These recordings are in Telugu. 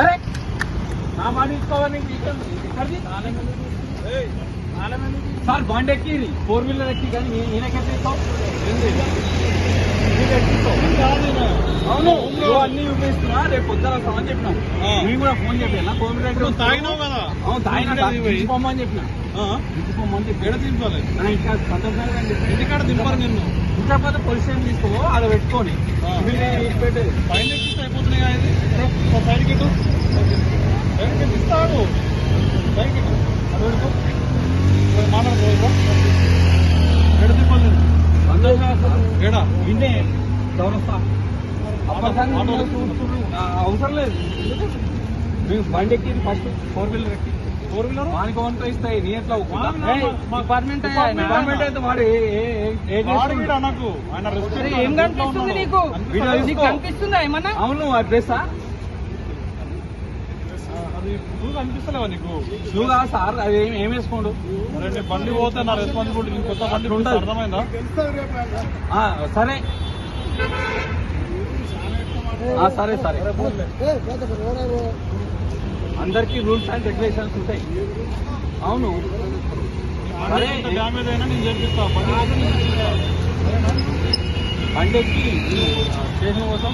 అరే నా మాట తీసుకోవాలి సార్ బండి ఎక్కి 4-వీలర్ ఎక్కి కానీ నేనెక్కడ తీసుకోవు అవును అన్ని చూపిస్తున్నా రేపు పొద్దున వస్తామని చెప్పినా నేను కూడా ఫోన్ చెప్పినా 4-వీలర్ తాగినావు కదా. అవును తాగిపోమని చెప్పిన తీసుకోమని చెప్పి ఎక్కడ తీసుకోవాలి ఇంకా సంతోషంగా ఇంటికాడ దింపారు నిన్ను. ఇంకా పోతే పోలీస్ స్టేషన్ తీసుకో అక్కడ పెట్టుకొని పెట్టేది పైన ఎక్కిస్తే అయిపోతున్నాయి కదా. ఇది సైడ్కి ఇటు ఇస్తాడు సైడ్కి ఇటు అది పెడుకో మాట్లాడుకో ఎడ దింపాలి ఏడా విన్నే చౌరస్తా అవసరం లేదు మేము బండి ఎక్కి ఫస్ట్ 4-వీలర్ ఎక్కి 4-వీలర్ వానికి వంట ఇస్తాయి నీ ఎట్లా డిపార్ట్మెంట్ డిపార్ట్మెంట్ అయితే వాడు నాకు ఆయన ఏం కనిపిస్తుంది నీకు? నీకు కనిపిస్తుందా ఏమన్నా? అవును అడ్రస్సా అది నువ్వు కనిపిస్తలేవా నీకు? షూగా సార్ అది ఏం వేసుకోండు నీ బండి పోతే నా రెస్పాన్సిబిలిటీ. నీకు కొత్త బండి ఉండదు. అర్థమైందా? సరే సరే సరే అందరికీ రూల్స్ అండ్ రెగ్యులేషన్స్ ఉంటాయి. అవును సరే డ్యామేజ్ అయినా నేను చేపిస్తా. బండి ఎక్కి స్టేషన్ కోసం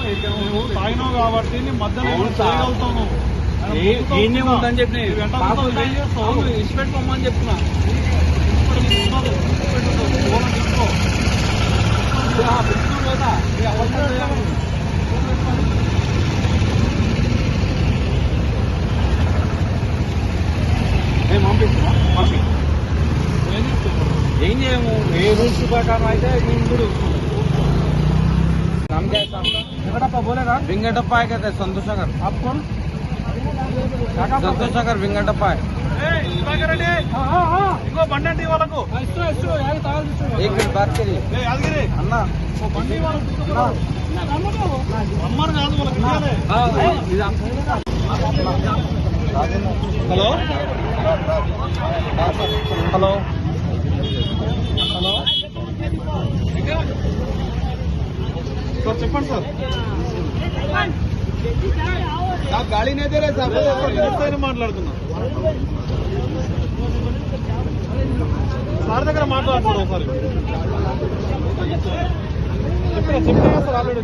తాగినావు కాబట్టి నీ మధ్యలో చేయగలుగుతాను. ఏం ఉందని చెప్పి ఇష్ట పెట్టుకోమని చెప్తున్నా. మేము పంపిస్తున్నా ఏం చేయము ఏ రూల్స్ ప్రకారం అయితే నేను కూడా विंगटप्पा है कहते हैं संतोष नगर। आप कौन? संतोष नगर विंगटप्पा है। ఇంకో బండి అంటే వాళ్ళకు एक मिनट बात करिए యాదగిరి अन्ना। బండి వాళ్ళకు అమ్మరు కాదు వాళ్ళకి ఇవ్వాలి. హలో హలో హలో సార్ చెప్పండి సార్. आप गाड़ी नहीं दे रहे साहब। మాట్లాడుతున్నా సార్ దగ్గర మాట్లాడుతున్నా ఒకసారి. చెప్పినా సార్ ఆల్రెడీ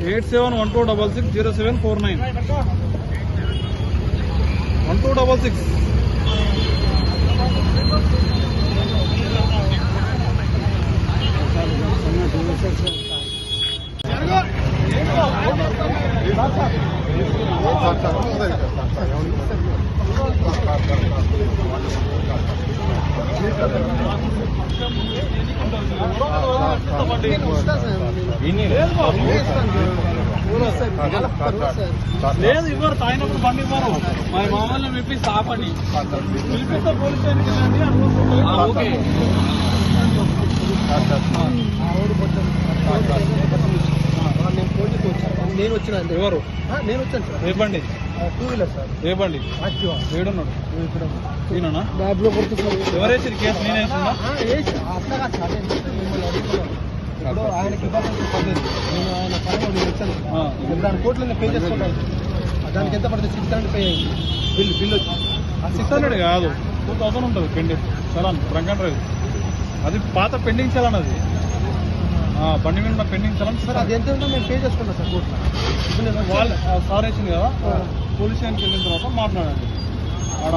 8712660749 1266. లేదు ఇవ్వరు. తాగినప్పుడు బండి ఇవ్వరు. మరి మామూలు పిలిపిస్తా ఆపండి. పిలిపిస్తే పోలీస్ స్టేషన్కి వెళ్ళండి అనుకుంటున్నాను. ఓకే నేను వచ్చిన ఎవరు నేను వచ్చాను సార్. ఏ బండి? 2-వీలర్ సార్. ఏ బండి? ఏడున్నాడు ఈయన బ్యాగ్లో కొడుతున్నాడు. ఎవరేసి కేసు నేను వేసిందా? అట్లా కాదు సార్. మిమ్మల్ని అడుగుతున్నాను. ఇప్పుడు ఆయనకి ఇవ్వాల్సిన పర్లేదు. నేను ఆయన పని నేను వచ్చాను. ఇప్పుడు దాని కోర్టులో పే చేసుకుంటాను. దానికి ఎంత పడుతుంది? 600 పే అయ్యింది. బిల్ వచ్చి 600 కాదు 2000 ఉంటుంది pending challan drunk and drive. అది పాత పెండింగ్ చలాన్. అది బండి మీద ఉన్న పెండింగ్ చలాన్ సార్. అది ఎంత ఉందో మేము పే చేసుకుంటాం సార్ కోర్టులో. ఇప్పుడు నేను వాళ్ళు సార్ వేసింది కదా. పోలీస్ స్టేషన్కి వెళ్ళిన తర్వాత మాట్లాడండి. ఆడ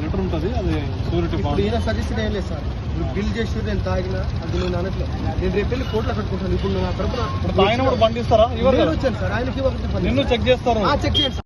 లెటర్ ఉంటుంది. అది షూరిటీ ఇప్పుడు బాండ్. ఈయన సజెషన్ ఏం లేదు సార్. ఇప్పుడు బిల్ చేసి నేను తాగినా అది నేను అనట్లేదు. నేను రేపు వెళ్ళి కోర్టులో పెట్టుకుంటాను. ఇప్పుడు నా తరపున ఇప్పుడు తాగినప్పుడు బండి ఇస్తారా? వచ్చాను సార్. ఆయనకి నిన్ను చెక్ చేస్తారు. చెక్ చేయండి సార్.